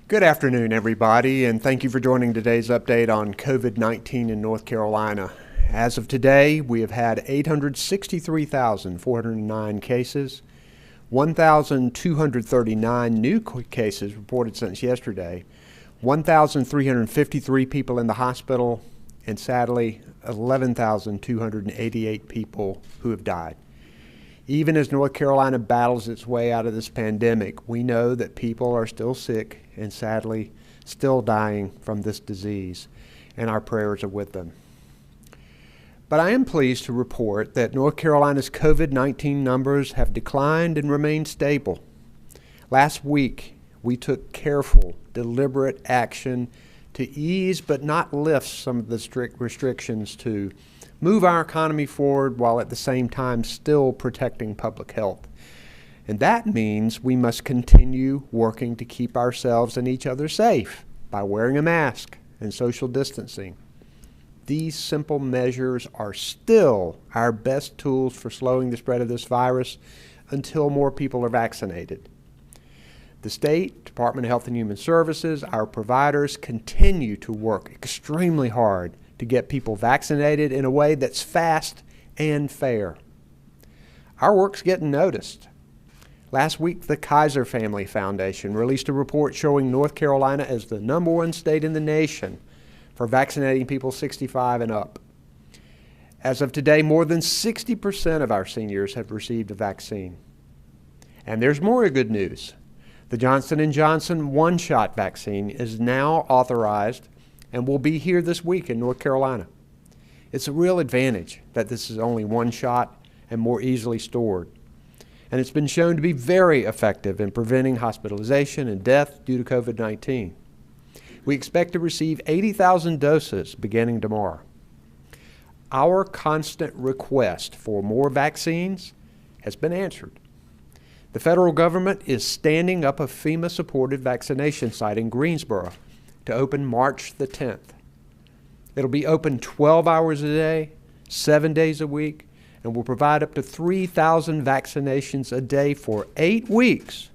Good afternoon, everybody, and thank you for joining today's update on COVID-19 in North Carolina. As of today, we have had 863,409 cases, 1,239 new cases reported since yesterday, 1,353 people in the hospital, and sadly, 11,288 people who have died. Even as North Carolina battles its way out of this pandemic, we know that people are still sick and sadly still dying from this disease, and our prayers are with them. But I am pleased to report that North Carolina's COVID-19 numbers have declined and remained stable. Last week, we took careful, deliberate action to ease but not lift some of the strict restrictions to move our economy forward while at the same time still protecting public health. And that means we must continue working to keep ourselves and each other safe by wearing a mask and social distancing. These simple measures are still our best tools for slowing the spread of this virus until more people are vaccinated. The State Department of Health and Human Services, our providers, continue to work extremely hard to get people vaccinated in a way that's fast and fair. Our work's getting noticed. Last week, the Kaiser Family Foundation released a report showing North Carolina as the #1 state in the nation for vaccinating people 65 and up. As of today, more than 60% of our seniors have received a vaccine. And there's more good news. The Johnson & Johnson one-shot vaccine is now authorized and will be here this week in North Carolina. It's a real advantage that this is only one shot and more easily stored. And it's been shown to be very effective in preventing hospitalization and death due to COVID-19. We expect to receive 80,000 doses beginning tomorrow. Our constant request for more vaccines has been answered. The federal government is standing up a FEMA-supported vaccination site in Greensboro to open March the 10th. It'll be open 12 hours a day, 7 days a week, and will provide up to 3,000 vaccinations a day for 8 weeks,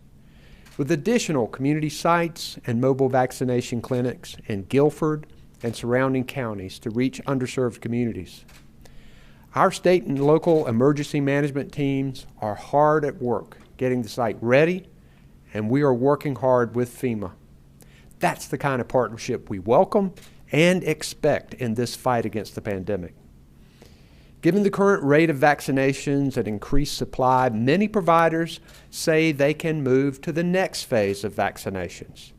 with additional community sites and mobile vaccination clinics in Guilford and surrounding counties to reach underserved communities. Our state and local emergency management teams are hard at work getting the site ready, and we are working hard with FEMA. That's the kind of partnership we welcome and expect in this fight against the pandemic. Given the current rate of vaccinations and increased supply, many providers say they can move to the next phase of vaccinations.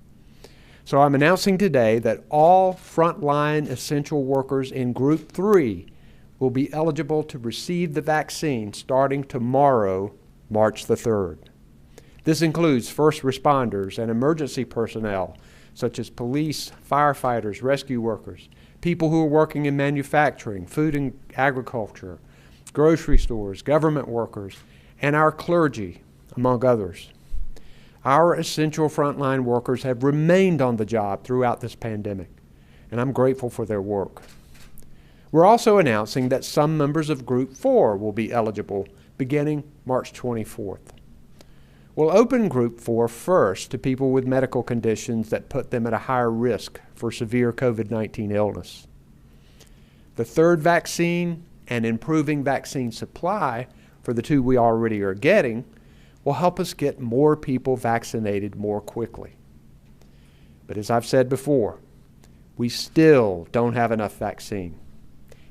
So I'm announcing today that all frontline essential workers in Group 3 will be eligible to receive the vaccine starting tomorrow, March the 3rd. This includes first responders and emergency personnel, such as police, firefighters, rescue workers, people who are working in manufacturing, food and agriculture, grocery stores, government workers, and our clergy, among others. Our essential frontline workers have remained on the job throughout this pandemic, and I'm grateful for their work. We're also announcing that some members of Group 4 will be eligible beginning March 24th. We'll open Group 4 first to people with medical conditions that put them at a higher risk for severe COVID-19 illness. The third vaccine and improving vaccine supply for the 2 we already are getting will help us get more people vaccinated more quickly. But as I've said before, we still don't have enough vaccine.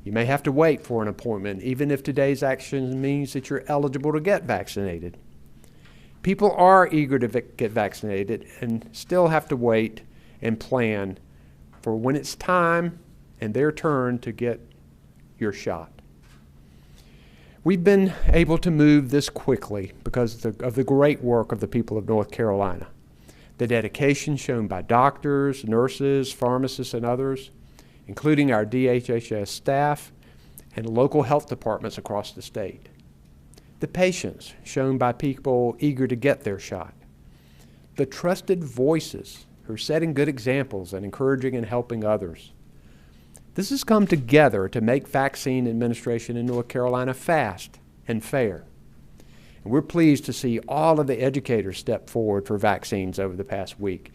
You may have to wait for an appointment, even if today's action means that you're eligible to get vaccinated. People are eager to get vaccinated and still have to wait and plan for when it's time and their turn to get your shot. We've been able to move this quickly because of the great work of the people of North Carolina, the dedication shown by doctors, nurses, pharmacists, and others, including our DHHS staff and local health departments across the state. The patience shown by people eager to get their shot. The trusted voices who are setting good examples and encouraging and helping others. This has come together to make vaccine administration in North Carolina fast and fair. And we're pleased to see all of the educators step forward for vaccines over the past week.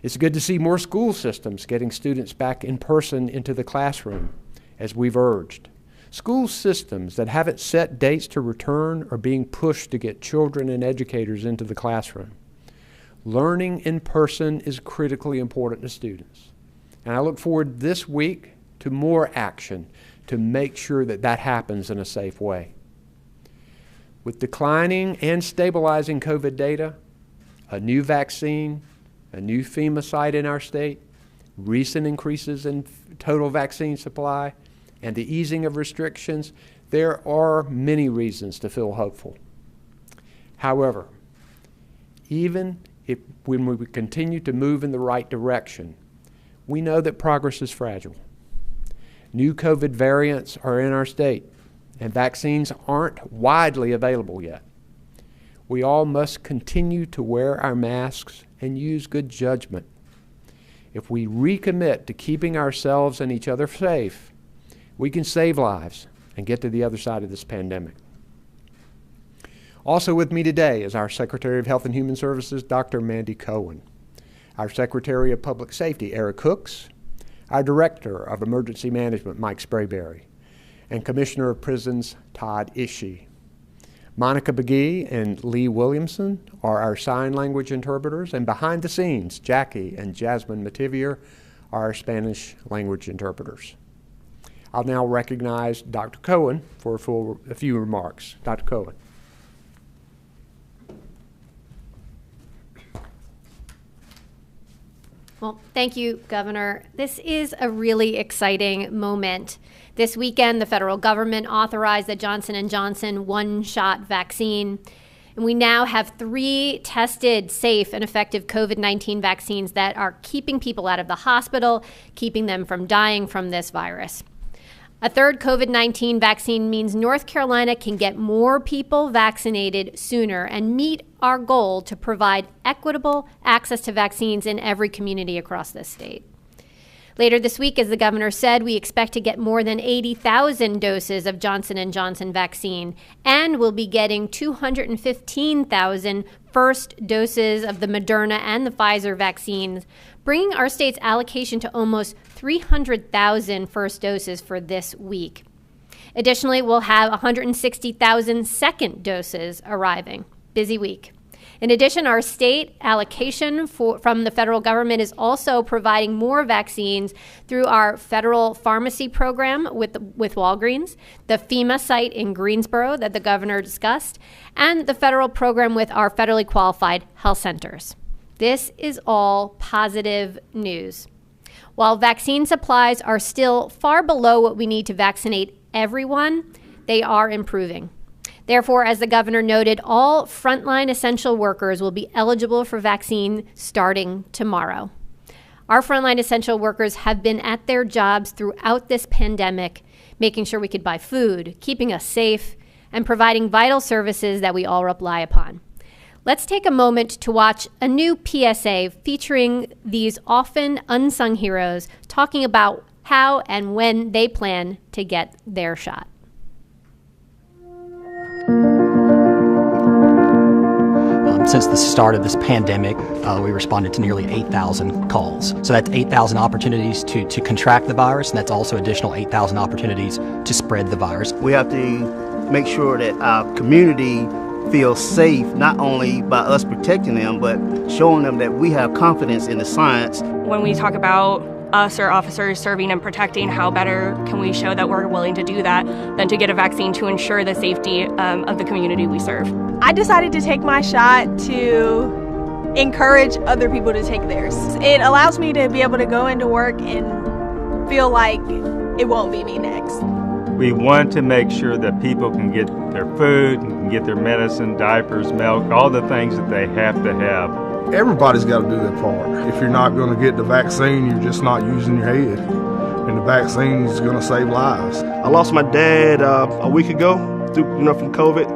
It's good to see more school systems getting students back in person into the classroom, as we've urged. School systems that haven't set dates to return are being pushed to get children and educators into the classroom. Learning in person is critically important to students. And I look forward this week to more action to make sure that that happens in a safe way. With declining and stabilizing COVID data, a new vaccine, a new FEMA site in our state, recent increases in total vaccine supply, and the easing of restrictions, there are many reasons to feel hopeful. However, even when we continue to move in the right direction, we know that progress is fragile. New COVID variants are in our state, and vaccines aren't widely available yet. We all must continue to wear our masks and use good judgment. If we recommit to keeping ourselves and each other safe, we can save lives and get to the other side of this pandemic. Also with me today is our Secretary of Health and Human Services, Dr. Mandy Cohen, our Secretary of Public Safety, Eric Hooks, our Director of Emergency Management, Mike Sprayberry, and Commissioner of Prisons, Todd Ishii. Monica McGee and Lee Williamson are our sign language interpreters, and behind the scenes, Jackie and Jasmine Mativier are our Spanish language interpreters. I'll now recognize Dr. Cohen for a few remarks. Dr. Cohen. Well, thank you, Governor. This is a really exciting moment. This weekend, the federal government authorized the Johnson & Johnson one-shot vaccine. And we now have 3 tested, safe, and effective COVID-19 vaccines that are keeping people out of the hospital, keeping them from dying from this virus. A third COVID-19 vaccine means North Carolina can get more people vaccinated sooner and meet our goal to provide equitable access to vaccines in every community across this state. Later this week, as the governor said, we expect to get more than 80,000 doses of Johnson & Johnson vaccine, and we'll be getting 215,000 first doses of the Moderna and the Pfizer vaccines, bringing our state's allocation to almost 300,000 first doses for this week. Additionally, we'll have 160,000 second doses arriving. Busy week. In addition, our state allocation from the federal government is also providing more vaccines through our federal pharmacy program with Walgreens, the FEMA site in Greensboro that the governor discussed, and the federal program with our federally qualified health centers. This is all positive news. While vaccine supplies are still far below what we need to vaccinate everyone, they are improving. Therefore, as the governor noted, all frontline essential workers will be eligible for vaccine starting tomorrow. Our frontline essential workers have been at their jobs throughout this pandemic, making sure we could buy food, keeping us safe, and providing vital services that we all rely upon. Let's take a moment to watch a new PSA featuring these often unsung heroes talking about how and when they plan to get their shot. Since the start of this pandemic, we responded to nearly 8,000 calls. So that's 8,000 opportunities to contract the virus, and that's also additional 8,000 opportunities to spread the virus. We have to make sure that our community feels safe, not only by us protecting them, but showing them that we have confidence in the science. When we talk about us or officers serving and protecting, how better can we show that we're willing to do that than to get a vaccine to ensure the safety of the community we serve. I decided to take my shot to encourage other people to take theirs. It allows me to be able to go into work and feel like it won't be me next. We want to make sure that people can get their food, can get their medicine, diapers, milk, all the things that they have to have. Everybody's got to do their part. If you're not going to get the vaccine, you're just not using your head. And the vaccine is going to save lives. I lost my dad a week ago from COVID.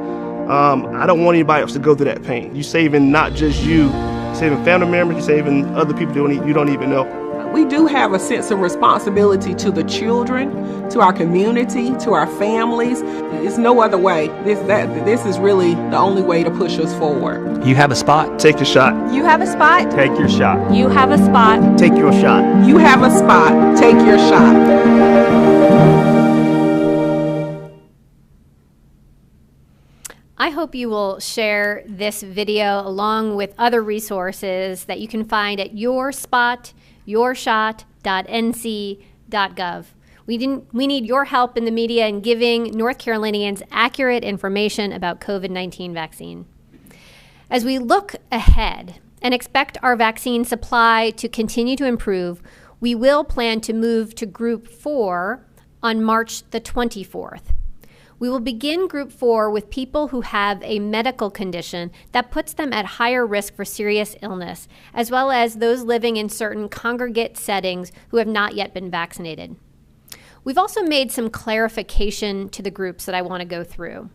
I don't want anybody else to go through that pain. You're saving not just you, you're saving family members, you're saving other people you don't even know. We do have a sense of responsibility to the children, to our community, to our families. It's no other way. This is really the only way to push us forward. You have a spot. Take your shot. You have a spot? Take your shot. You have a spot. Take your shot. You have a spot. Take your shot. I hope you will share this video along with other resources that you can find at yourspot.yourshot.nc.gov. We need your help in the media in giving North Carolinians accurate information about COVID-19 vaccine. As we look ahead and expect our vaccine supply to continue to improve, we will plan to move to Group 4 on March the 24th. We will begin Group 4 with people who have a medical condition that puts them at higher risk for serious illness, as well as those living in certain congregate settings who have not yet been vaccinated. We've also made some clarification to the groups that I want to go through.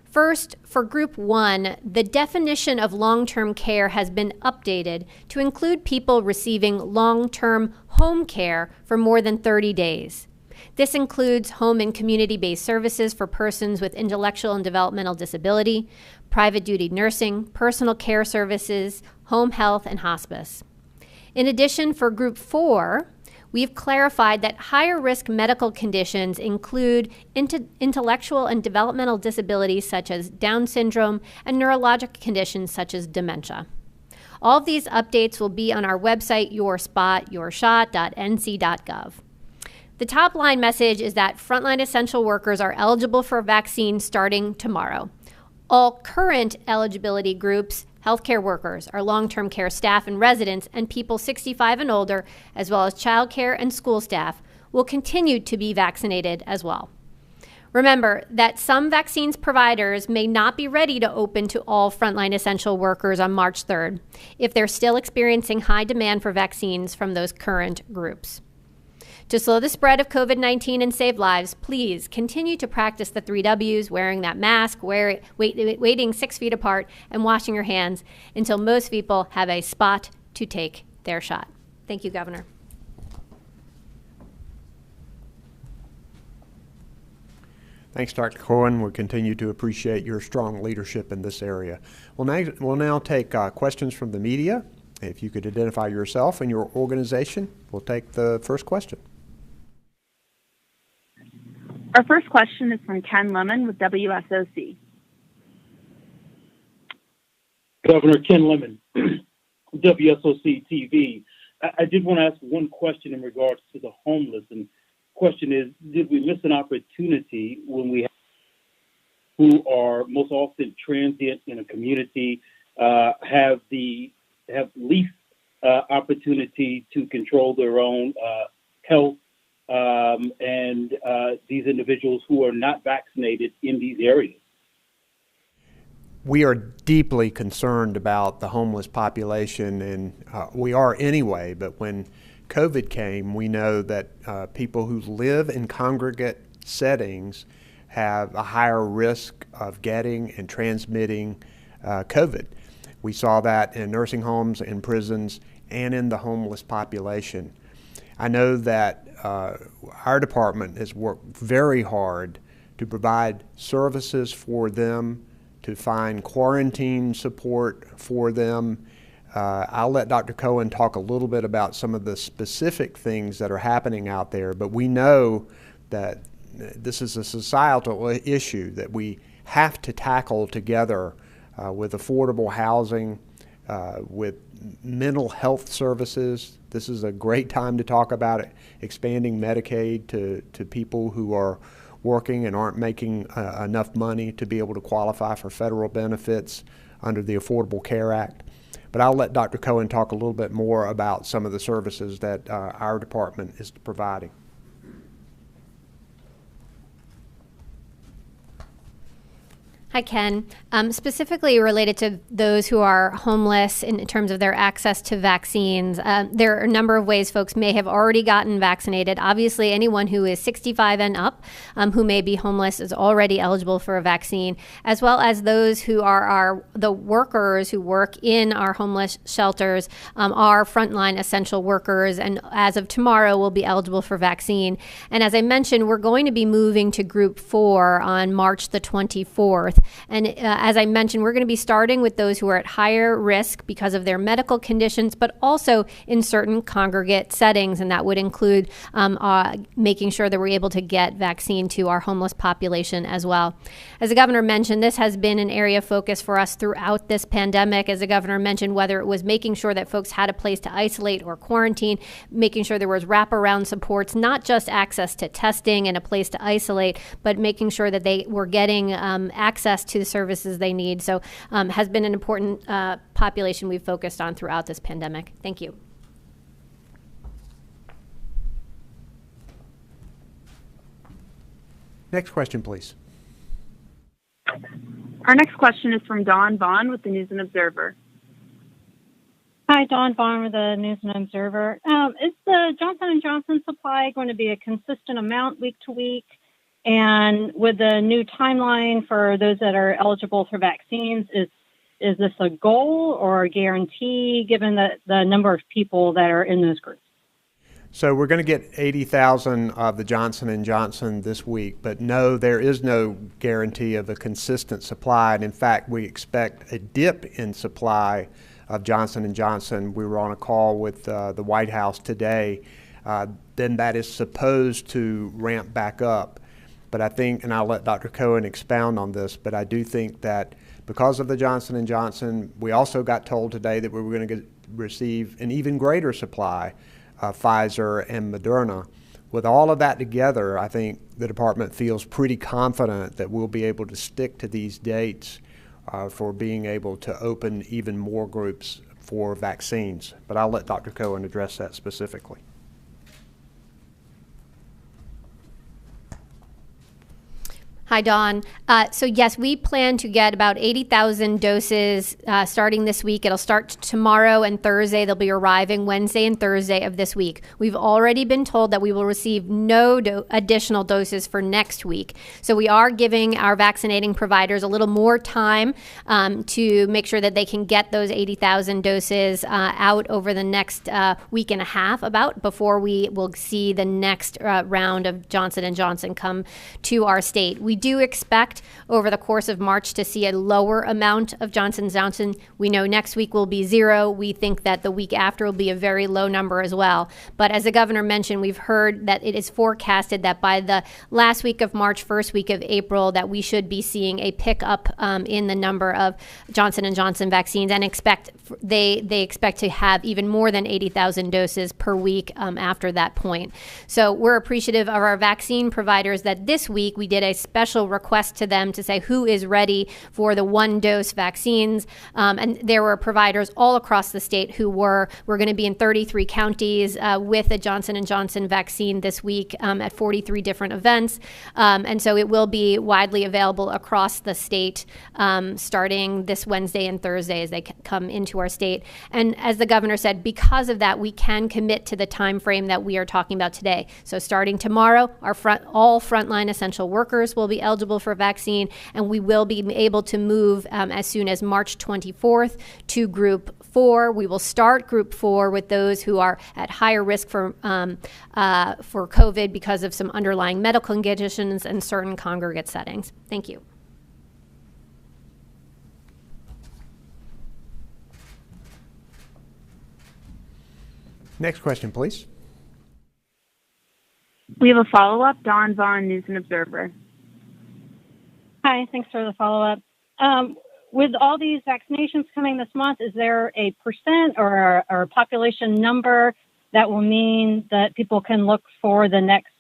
First, for Group 1, the definition of long-term care has been updated to include people receiving long-term home care for more than 30 days. This includes home and community-based services for persons with intellectual and developmental disability, private duty nursing, personal care services, home health, and hospice. In addition, for Group 4, we've clarified that higher risk medical conditions include intellectual and developmental disabilities such as Down syndrome and neurologic conditions such as dementia. All of these updates will be on our website, yourspot.yourshot.nc.gov. The top line message is that frontline essential workers are eligible for a vaccine starting tomorrow. All current eligibility groups, healthcare workers, our long-term care staff and residents, and people 65 and older, as well as child care and school staff, will continue to be vaccinated as well. Remember that some vaccines providers may not be ready to open to all frontline essential workers on March 3rd if they're still experiencing high demand for vaccines from those current groups. To slow the spread of COVID-19 and save lives, please continue to practice the 3 W's, wearing that mask, waiting 6 feet apart, and washing your hands until most people have a spot to take their shot. Thank you, Governor. Thanks, Dr. Cohen. We continue to appreciate your strong leadership in this area. We'll now take questions from the media. If you could identify yourself and your organization, we'll take the first question. Our first question is from Ken Lemon with WSOC. Governor Ken Lemon, WSOC TV. I did want to ask one question in regards to the homeless. And the question is, did we miss an opportunity when we have who are most often transient in a community, have least opportunity to control their own health, and these individuals who are not vaccinated in these areas? We are deeply concerned about the homeless population, and we are anyway, but when COVID came, we know that people who live in congregate settings have a higher risk of getting and transmitting COVID. We saw that in nursing homes, in prisons, and in the homeless population. I know that our department has worked very hard to provide services for them, to find quarantine support for them. I'll let Dr. Cohen talk a little bit about some of the specific things that are happening out there, but we know that this is a societal issue that we have to tackle together with affordable housing, with mental health services. This is a great time to talk about it, expanding Medicaid to people who are working and aren't making enough money to be able to qualify for federal benefits under the Affordable Care Act. But I'll let Dr. Cohen talk a little bit more about some of the services that our department is providing. Hi, Ken. Specifically related to those who are homeless in terms of their access to vaccines, there are a number of ways folks may have already gotten vaccinated. Obviously, anyone who is 65 and up who may be homeless is already eligible for a vaccine, as well as those who are the workers who work in our homeless shelters, are frontline essential workers, and as of tomorrow will be eligible for vaccine. And as I mentioned, we're going to be moving to Group 4 on March the 24th. And as I mentioned, we're going to be starting with those who are at higher risk because of their medical conditions, but also in certain congregate settings. And that would include making sure that we're able to get vaccine to our homeless population as well. As the governor mentioned, this has been an area of focus for us throughout this pandemic. As the governor mentioned, whether it was making sure that folks had a place to isolate or quarantine, making sure there was wraparound supports, not just access to testing and a place to isolate, but making sure that they were getting access to the services they need. So has been an important population we've focused on throughout this pandemic. Thank you. Next question, please. Our next question is from Dawn Vaughn with the News and Observer. Hi, Dawn Vaughn with the News and Observer. Is the Johnson & Johnson supply going to be a consistent amount week to week? And with the new timeline for those that are eligible for vaccines, is this a goal or a guarantee given the number of people that are in those groups? So we're going to get 80,000 of the Johnson & Johnson this week, but no, there is no guarantee of a consistent supply. And in fact, we expect a dip in supply of Johnson & Johnson. We were on a call with the White House today. Then that is supposed to ramp back up. But I think, and I'll let Dr. Cohen expound on this, but I do think that because of the Johnson & Johnson, we also got told today that we were going to receive an even greater supply of Pfizer and Moderna. With all of that together, I think the department feels pretty confident that we'll be able to stick to these dates for being able to open even more groups for vaccines. But I'll let Dr. Cohen address that specifically. Hi, Dawn. So yes, we plan to get about 80,000 doses starting this week. It'll start tomorrow and Thursday. They'll be arriving Wednesday and Thursday of this week. We've already been told that we will receive no additional doses for next week. So we are giving our vaccinating providers a little more time to make sure that they can get those 80,000 doses out over the next week and a half before we will see the next round of Johnson & Johnson come to our state. We do expect over the course of March to see a lower amount of Johnson & Johnson. We know next week will be 0. We think that the week after will be a very low number as well. But as the governor mentioned, we've heard that it is forecasted that by the last week of March, first week of April, that we should be seeing a pickup in the number of Johnson & Johnson vaccines, and they expect to have even more than 80,000 doses per week after that point. So we're appreciative of our vaccine providers that this week we did a special request to them to say who is ready for the 1-dose vaccines. And there were providers all across the state who we're going to be in 33 counties with a Johnson & Johnson vaccine this week at 43 different events. And so it will be widely available across the state starting this Wednesday and Thursday as they come into our state. And as the governor said, because of that, we can commit to the time frame that we are talking about today. So starting tomorrow, all frontline essential workers will be eligible for vaccine, and we will be able to move as soon as March 24th to Group 4. We will start Group 4 with those who are at higher risk for COVID because of some underlying medical conditions and certain congregate settings. Thank you. Next question, please. We have a follow-up. Dawn Vaughn, News and Observer. Hi, thanks for the follow-up. With all these vaccinations coming this month, is there a percent or a population number that will mean that people can look for the next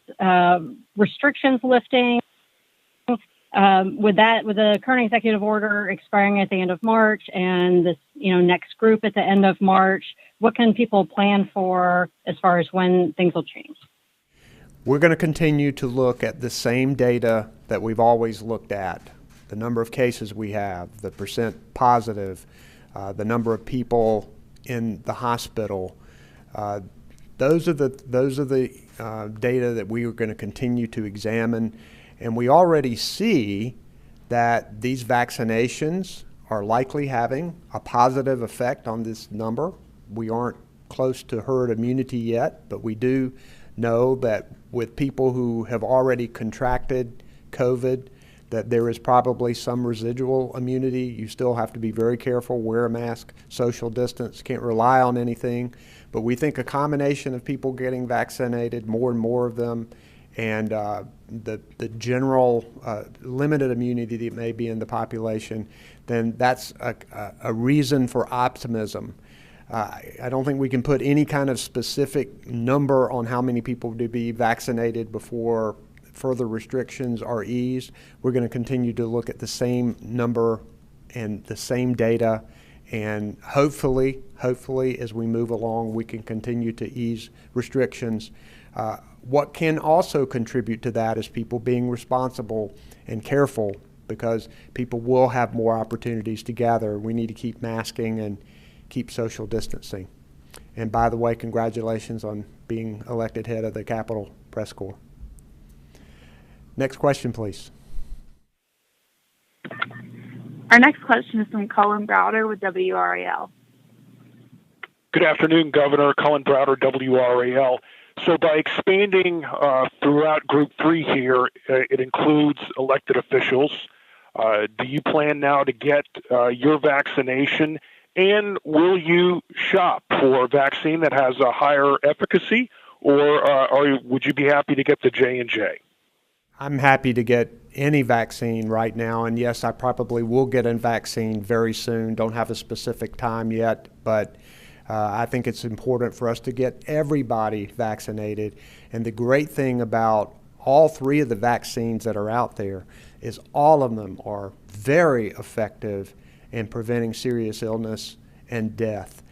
restrictions lifting? With the current executive order expiring at the end of March and this next group at the end of March, what can people plan for as far as when things will change? We're going to continue to look at the same data that we've always looked at. the number of cases we have, the percent positive, the number of people in the hospital. Those are the data that we are going to continue to examine, and we already see that these vaccinations are likely having a positive effect on this number. We aren't close to herd immunity yet, but we do know that with people who have already contracted COVID, that there is probably some residual immunity. You still have to be very careful, wear a mask, social distance, can't rely on anything. But we think a combination of people getting vaccinated, more and more of them, and the general limited immunity that may be in the population, then that's a reason for optimism. I don't think we can put any kind of specific number on how many people to be vaccinated before further restrictions are eased. We're going to continue to look at the same number and the same data, and hopefully as we move along, we can continue to ease restrictions. What can also contribute to that is people being responsible and careful, because people will have more opportunities to gather. We need to keep masking and keep social distancing. And by the way, congratulations on being elected head of the Capitol Press Corps. Next question, please. Our next question is from Colin Browder with WRAL. Good afternoon, Governor. Colin Browder, WRAL. So by expanding throughout Group 3 here, it includes elected officials. Do you plan now to get your vaccination? And will you shop for a vaccine that has a higher efficacy, or would you be happy to get the J&J? I'm happy to get any vaccine right now, and yes, I probably will get a vaccine very soon. Don't have a specific time yet, but I think it's important for us to get everybody vaccinated. And the great thing about all three of the vaccines that are out there is all of them are very effective in preventing serious illness and death.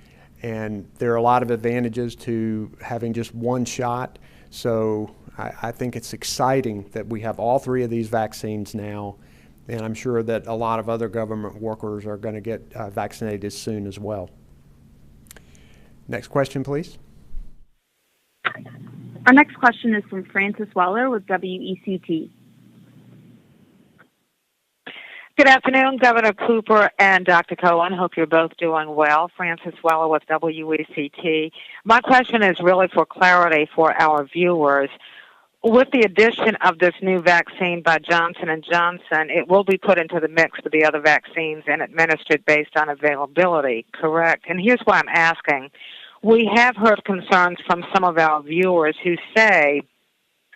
And there are a lot of advantages to having just one shot. So I think it's exciting that we have all three of these vaccines now. And I'm sure that a lot of other government workers are going to get vaccinated soon as well. Next question, please. Our next question is from Francis Weller with WECT. Good afternoon, Governor Cooper and Dr. Cohen. Hope you're both doing well. Francis Weller with WECT. My question is really for clarity for our viewers. With the addition of this new vaccine by Johnson & Johnson, it will be put into the mix with the other vaccines and administered based on availability, correct? And here's why I'm asking. We have heard concerns from some of our viewers who say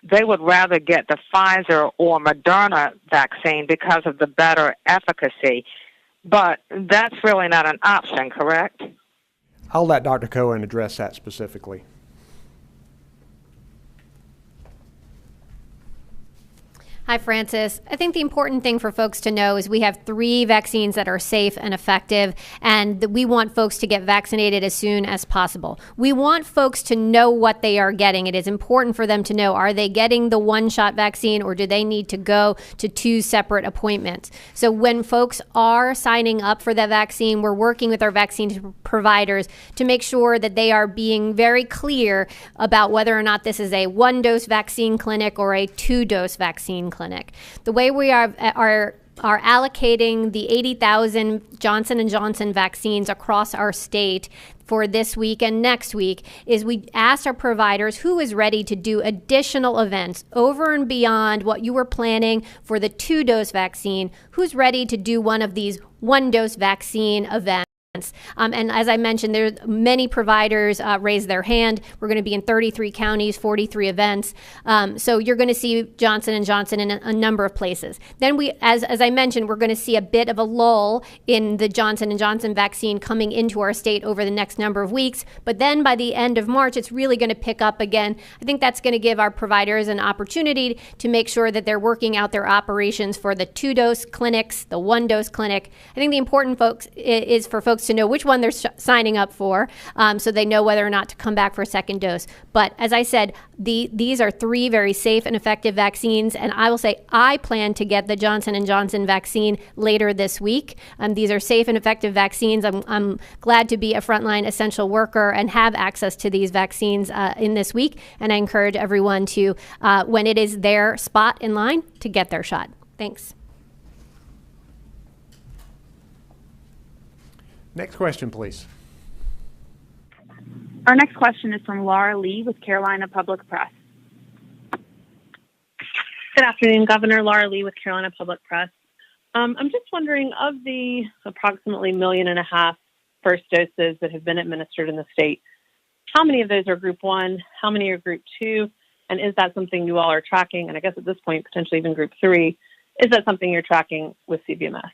they would rather get the Pfizer or Moderna vaccine because of the better efficacy. But that's really not an option, correct? I'll let Dr. Cohen address that specifically. Hi, Francis. I think the important thing for folks to know is we have 3 vaccines that are safe and effective, and we want folks to get vaccinated as soon as possible. We want folks to know what they are getting. It is important for them to know, are they getting the one-shot vaccine, or do they need to go to 2 separate appointments? So when folks are signing up for the vaccine, we're working with our vaccine providers to make sure that they are being very clear about whether or not this is a 1-dose vaccine clinic or a 2-dose vaccine clinic. The way we are allocating the 80,000 Johnson & Johnson vaccines across our state for this week and next week is we asked our providers who is ready to do additional events over and beyond what you were planning for the 2-dose vaccine, who's ready to do one of these 1-dose vaccine events. And as I mentioned, there many providers raised their hand. We're going to be in 33 counties, 43 events. So you're going to see Johnson & Johnson in a number of places. Then as I mentioned, we're going to see a bit of a lull in the Johnson & Johnson vaccine coming into our state over the next number of weeks. But then by the end of March, it's really going to pick up again. I think that's going to give our providers an opportunity to make sure that they're working out their operations for the 2-dose clinics, the 1-dose clinic. I think the important is for folks folks to know which one they're signing up for, so they know whether or not to come back for a second dose. But as I said, these are 3 very safe and effective vaccines, and I will say I plan to get the Johnson & Johnson vaccine later this week. These are safe and effective vaccines. I'm glad to be a frontline essential worker and have access to these vaccines in this week, and I encourage everyone to, when it is their spot in line, to get their shot. Thanks. Next question, please. Our next question is from Laura Lee with Carolina Public Press. Good afternoon, Governor. Laura Lee with Carolina Public Press. I'm just wondering, of the approximately 1.5 million first doses that have been administered in the state, how many of those are Group 1? How many are Group 2? And is that something you all are tracking? And I guess at this point, potentially even Group 3. Is that something you're tracking with CVMS?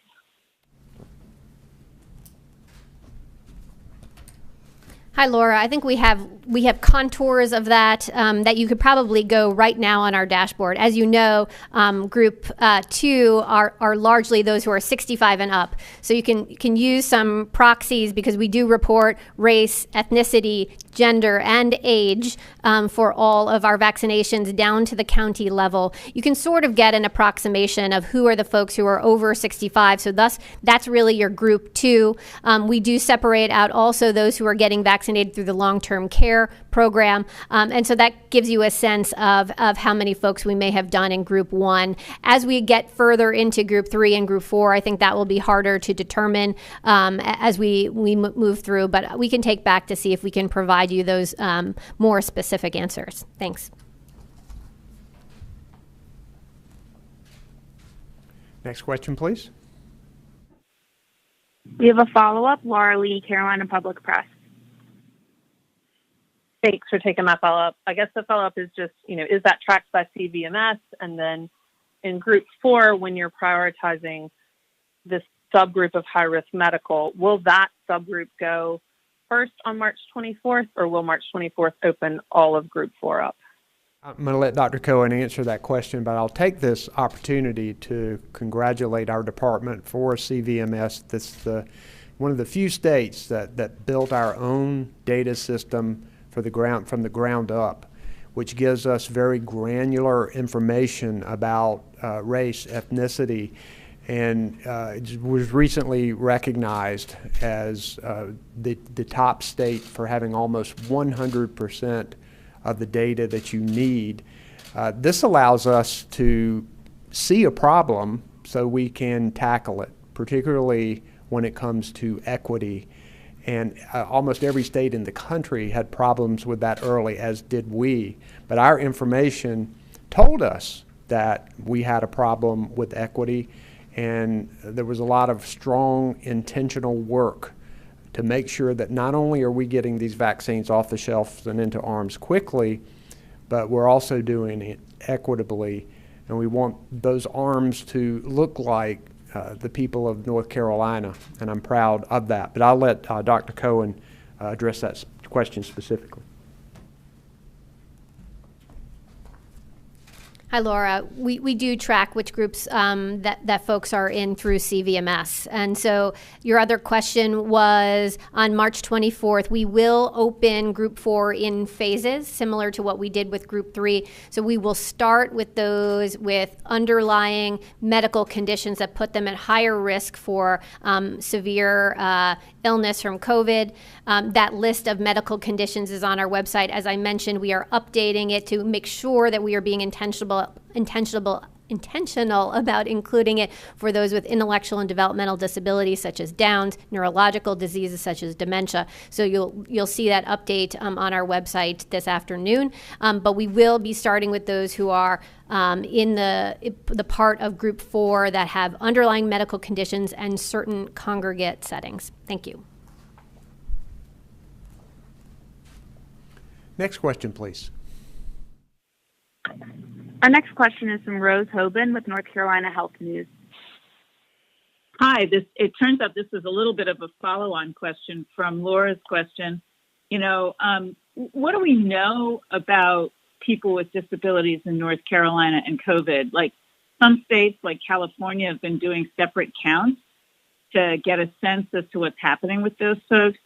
Hi, Laura. I think we have contours of that that you could probably go right now on our dashboard. As you know, Group 2 are largely those who are 65 and up. So you can use some proxies because we do report race, ethnicity, gender, and age for all of our vaccinations down to the county level. You can sort of get an approximation of who are the folks who are over 65. So thus, that's really your Group 2. We do separate out also those who are getting vaccinated through the long-term care program. And so that gives you a sense of how many folks we may have done in Group 1. As we get further into Group 3 and Group 4, I think that will be harder to determine as we move through, but we can take back to see if we can provide you those more specific answers. Thanks. Next question, please. We have a follow-up, Laura Lee, Carolina Public Press. Thanks for taking my follow-up. I guess the follow-up is just, is that tracked by CVMS? And then in Group 4, when you're prioritizing this subgroup of high-risk medical, will that subgroup go first on March 24th, or will March 24th open all of Group 4 up? I'm going to let Dr. Cohen answer that question, but I'll take this opportunity to congratulate our department for CVMS. This is one of the few states that built our own data system from the ground up, which gives us very granular information about race, ethnicity, and it was recently recognized as the top state for having almost 100% of the data that you need. This allows us to see a problem so we can tackle it, particularly when it comes to equity. And almost every state in the country had problems with that early, as did we. But our information told us that we had a problem with equity, and there was a lot of strong, intentional work to make sure that not only are we getting these vaccines off the shelves and into arms quickly, but we're also doing it equitably. And we want those arms to look like the people of North Carolina, and I'm proud of that. But I'll let Dr. Cohen address that question specifically. Hi, Laura. We do track which groups that folks are in through CVMS. And so your other question was on March 24th, we will open Group 4 in phases, similar to what we did with Group 3. So we will start with those with underlying medical conditions that put them at higher risk for severe illness from COVID. That list of medical conditions is on our website. As I mentioned, we are updating it to make sure that we are being intentional about including it for those with intellectual and developmental disabilities such as Downs, neurological diseases such as dementia. So you'll see that update on our website this afternoon. But we will be starting with those who are in the part of Group 4 that have underlying medical conditions and certain congregate settings. Thank you. Next question, please. Our next question is from Rose Hoban with North Carolina Health News. Hi, it turns out this is a little bit of a follow-on question from Laura's question. What do we know about people with disabilities in North Carolina and COVID? Like some states like California have been doing separate counts to get a sense as to what's happening with those folks?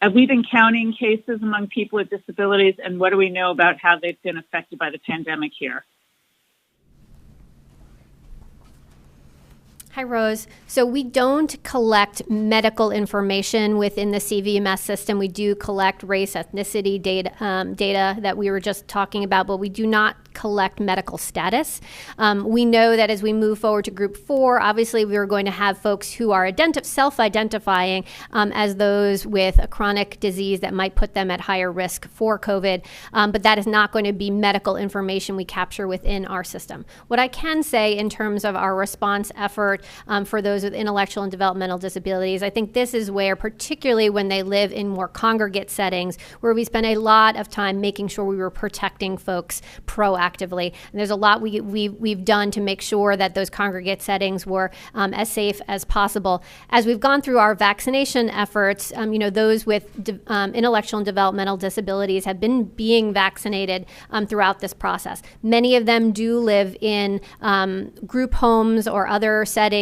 Have we been counting cases among people with disabilities, and what do we know about how they've been affected by the pandemic here? Hi, Rose. So we don't collect medical information within the CVMS system. We do collect race, ethnicity data that we were just talking about, but we do not collect medical status. We know that as we move forward to group 4, obviously we're going to have folks who are self-identifying as those with a chronic disease that might put them at higher risk for COVID, but that is not going to be medical information we capture within our system. What I can say in terms of our response effort for those with intellectual and developmental disabilities, I think this is where, particularly when they live in more congregate settings, where we spend a lot of time making sure we were protecting folks proactively. And there's a lot we've done to make sure that those congregate settings were as safe as possible. As we've gone through our vaccination efforts, those with intellectual and developmental disabilities have been being vaccinated throughout this process. Many of them do live in group homes or other settings.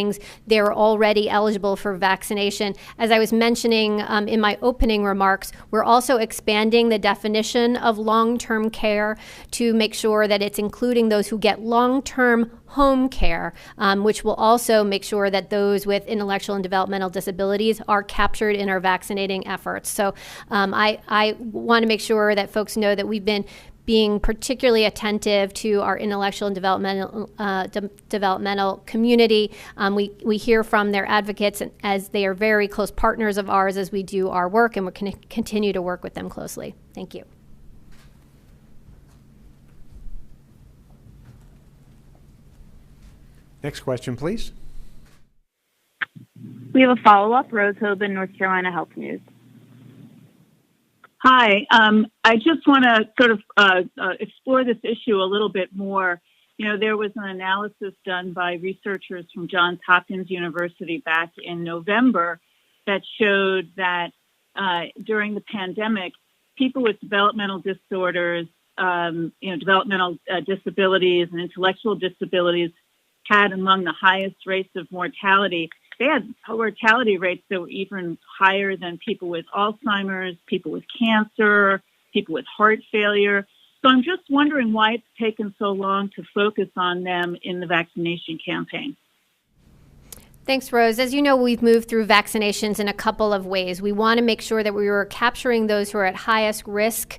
They're already eligible for vaccination. As I was mentioning in my opening remarks, we're also expanding the definition of long-term care to make sure that it's including those who get long-term home care, which will also make sure that those with intellectual and developmental disabilities are captured in our vaccinating efforts. So I want to make sure that folks know that we've been being particularly attentive to our intellectual and developmental community. We hear from their advocates as they are very close partners of ours as we do our work, and we're going to continue to work with them closely. Thank you. Next question, please. We have a follow-up, Rose Hoban, North Carolina Health News. Hi, I just want to sort of explore this issue a little bit more. There was an analysis done by researchers from Johns Hopkins University back in November that showed that during the pandemic, people with developmental disorders, developmental disabilities and intellectual disabilities had among the highest rates of mortality. They had mortality rates that were even higher than people with Alzheimer's, people with cancer, people with heart failure. So I'm just wondering why it's taken so long to focus on them in the vaccination campaign. Thanks, Rose. As you know, we've moved through vaccinations in a couple of ways. We want to make sure that we were capturing those who are at highest risk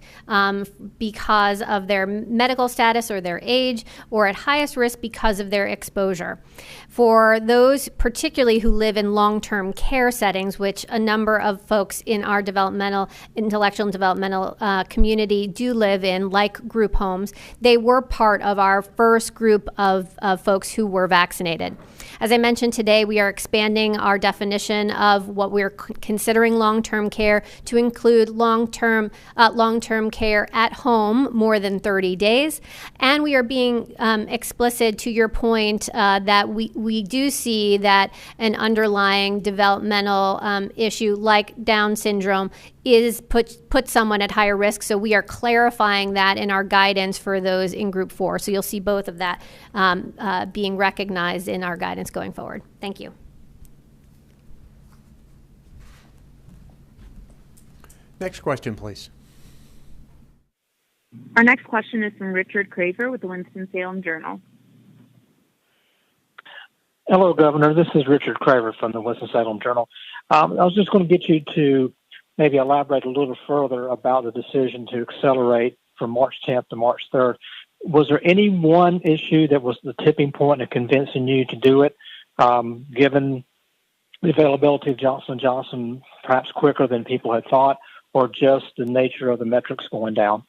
because of their medical status or their age, or at highest risk because of their exposure. For those particularly who live in long-term care settings, which a number of folks in our intellectual and developmental community do live in, like group homes, they were part of our first group of folks who were vaccinated. As I mentioned today, we are expanding our definition of what we're considering long-term care to include long-term care at home more than 30 days. And we are being explicit to your point that we do see that an underlying developmental issue like Down syndrome is put someone at higher risk. So we are clarifying that in our guidance for those in group 4. So you'll see both of that being recognized in our guidance going forward. Thank you. Next question, please. Our next question is from Richard Craver with the Winston-Salem Journal. Hello, Governor. This is Richard Craver from the Winston-Salem Journal. I was just going to get you to maybe elaborate a little further about the decision to accelerate from March 10th to March 3rd. Was there any one issue that was the tipping point in convincing you to do it, given the availability of Johnson & Johnson perhaps quicker than people had thought, or just the nature of the metrics going down?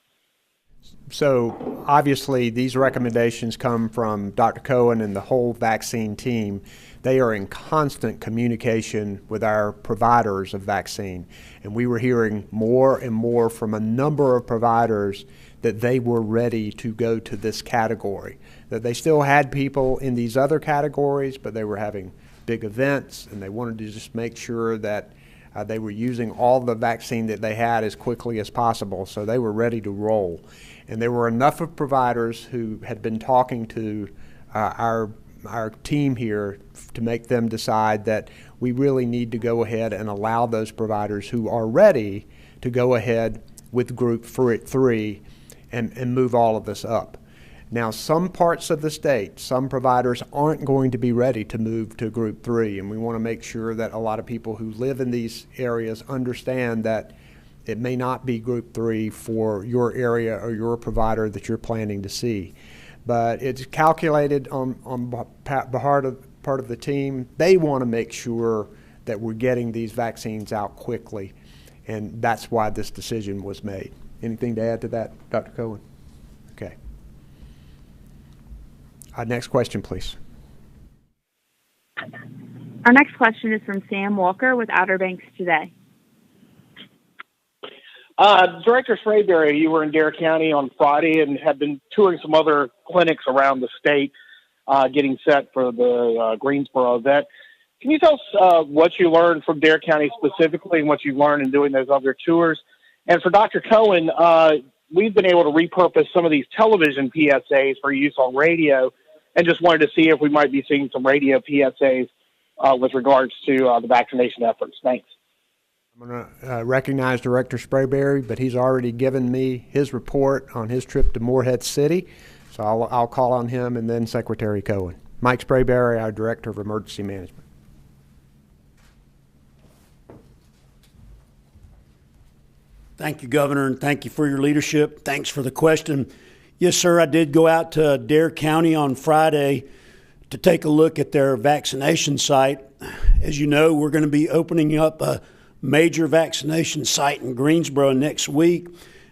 So obviously these recommendations come from Dr. Cohen and the whole vaccine team. They are in constant communication with our providers of vaccine. And we were hearing more and more from a number of providers that they were ready to go to this category, that they still had people in these other categories, but they were having big events and they wanted to just make sure that they were using all the vaccine that they had as quickly as possible. So they were ready to roll. And there were enough of providers who had been talking to our our team here to make them decide that we really need to go ahead and allow those providers who are ready to go ahead with group 3 and move all of this up. Now, some parts of the state, some providers aren't going to be ready to move to group 3, and we want to make sure that a lot of people who live in these areas understand that it may not be group 3 for your area or your provider that you're planning to see. But it's calculated on part of the team. They want to make sure that we're getting these vaccines out quickly, and that's why this decision was made. Anything to add to that, Dr. Cohen? Okay. Next question, please. Our next question is from Sam Walker with Outer Banks Today. Director Sprayberry, you were in Dare County on Friday and have been touring some other clinics around the state, getting set for the Greensboro event. Can you tell us what you learned from Dare County specifically and what you learned in doing those other tours? And for Dr. Cohen, we've been able to repurpose some of these television PSAs for use on radio, and just wanted to see if we might be seeing some radio PSAs with regards to the vaccination efforts. Thanks. I'm going to recognize Director Sprayberry, but he's already given me his report on his trip to Morehead City, so I'll call on him and then Secretary Cohen. Mike Sprayberry, our Director of Emergency Management. Thank you, Governor, and thank you for your leadership. Thanks for the question. Yes, sir, I did go out to Dare County on Friday to take a look at their vaccination site. As you know, we're going to be opening up a major vaccination site in Greensboro next week.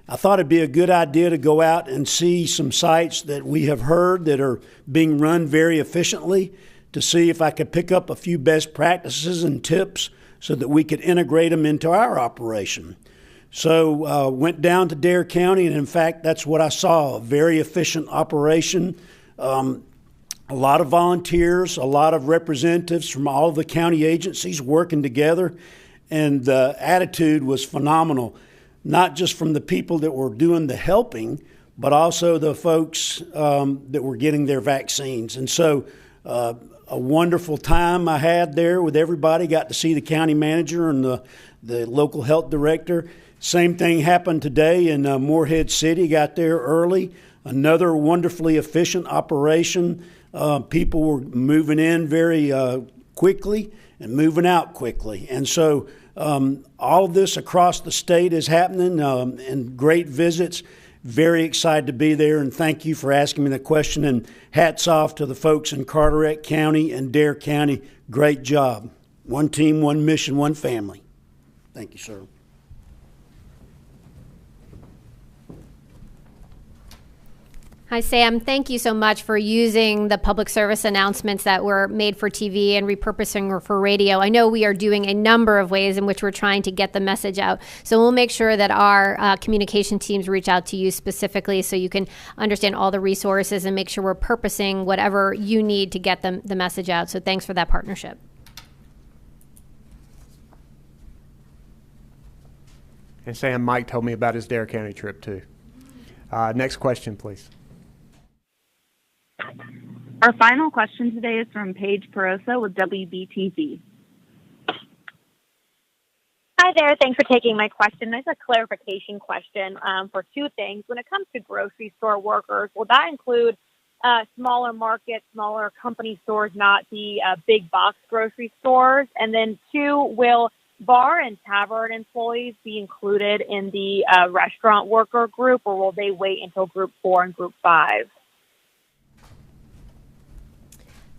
I thought it'd be a good idea to go out and see some sites that we have heard that are being run very efficiently, to see if I could pick up a few best practices and tips so that we could integrate them into our operation. So went down to Dare County, and in fact, that's what I saw, a very efficient operation. A lot of volunteers, a lot of representatives from all of the county agencies working together, and the attitude was phenomenal, not just from the people that were doing the helping, but also the folks that were getting their vaccines. And so a wonderful time I had there with everybody. Got to see the county manager and the local health director. Same thing happened today in Morehead City. Got there early. Another wonderfully efficient operation. People were moving in very quickly and moving out quickly. And so all of this across the state is happening, and great visits. Very excited to be there, and thank you for asking me the question, and hats off to the folks in Carteret County and Dare County. Great job. One team, one mission, one family. Thank you, sir. Hi, Sam. Thank you so much for using the public service announcements that were made for TV and repurposing for radio. I know we are doing a number of ways in which we're trying to get the message out. So we'll make sure that our communication teams reach out to you specifically so you can understand all the resources and make sure we're purposing whatever you need to get the message out. So thanks for that partnership. And Sam, Mike told me about his Dare County trip too. Next question, please. Our final question today is from Paige Perosa with WBTV. Hi there. Thanks for taking my question. There's a clarification question for two things. When it comes to grocery store workers, will that include smaller markets, smaller company stores, not the big box grocery stores? And then two, will bar and tavern employees be included in the restaurant worker group, or will they wait until group 4 and group 5?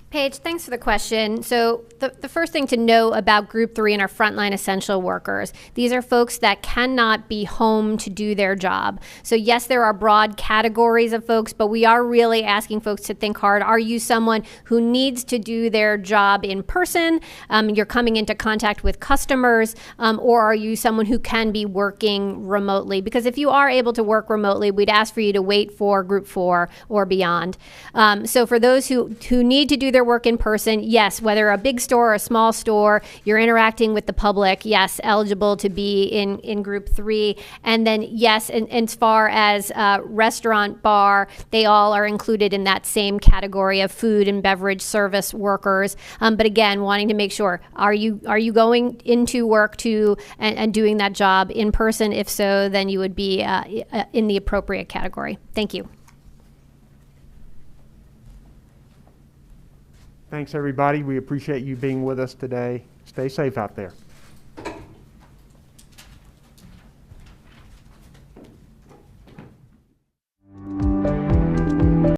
Paige, thanks for the question. So the first thing to know about Group 3 and our frontline essential workers, these are folks that cannot be home to do their job. So yes, there are broad categories of folks, but we are really asking folks to think hard. Are you someone who needs to do their job in person? You're coming into contact with customers, or are you someone who can be working remotely? Because if you are able to work remotely, we'd ask for you to wait for Group 4 or beyond. So for those who need to do their their work in person, yes, whether a big store or a small store, you're interacting with the public, yes, eligible to be in group 3. And then, yes, and as far as restaurant, bar, they all are included in that same category of food and beverage service workers. But again, wanting to make sure, are you going into work and doing that job in person? If so, then you would be in the appropriate category. Thank you. Thanks, everybody. We appreciate you being with us today. Stay safe out there.